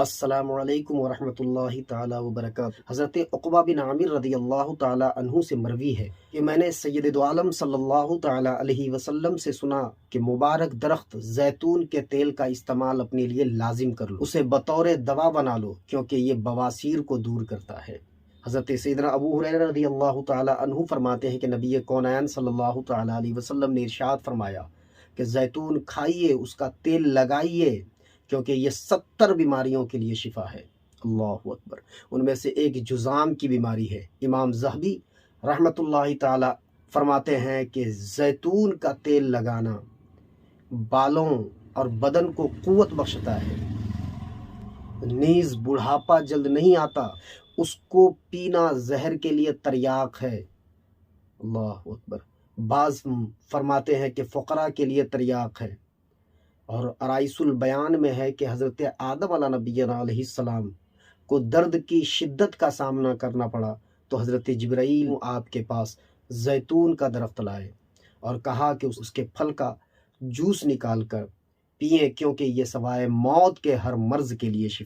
السلام علیکم ورحمۃ اللہ تعالی وبرکاتہ۔ حضرت عقبہ بن عامر رضی اللہ تعالی عنہ سے مروی ہے کہ میں نے سید دو عالم صلی اللہ تعالی علیہ وسلم سے سنا کہ مبارک درخت زیتون کے تیل کا استعمال اپنے لیے لازم کر لو، اسے بطور دوا بنا لو کیونکہ یہ بواسیر کو دور کرتا ہے۔ حضرت سیدنا ابو ہریرہ رضی اللہ تعالی عنہ فرماتے ہیں کہ نبی کونین صلی اللہ تعالی علیہ وسلم نے ارشاد فرمایا کہ زیتون کھائیے، اس کا تیل لگائیے کیونکہ یہ 70 بیماریوں کے لیے شفا ہے۔ اللہ اکبر۔ ان میں سے ایک جذام کی بیماری ہے۔ امام ذہبی رحمۃ اللہ تعالی فرماتے ہیں کہ زیتون کا تیل لگانا بالوں اور بدن کو قوت بخشتا ہے، نیز بڑھاپا جلد نہیں آتا، اس کو پینا زہر کے لیے تریاق ہے۔ اللہ اکبر۔ بعض فرماتے ہیں کہ فقراء کے لیے تریاق ہے۔ اور ارائس البیان میں ہے کہ حضرت آدم علیہ نبینا علیہ السلام کو درد کی شدت کا سامنا کرنا پڑا تو حضرت جبرائیل آپ کے پاس زیتون کا درخت لائے اور کہا کہ اس کے پھل کا جوس نکال کر پئیں کیونکہ یہ سوائے موت کے ہر مرض کے لیے شفا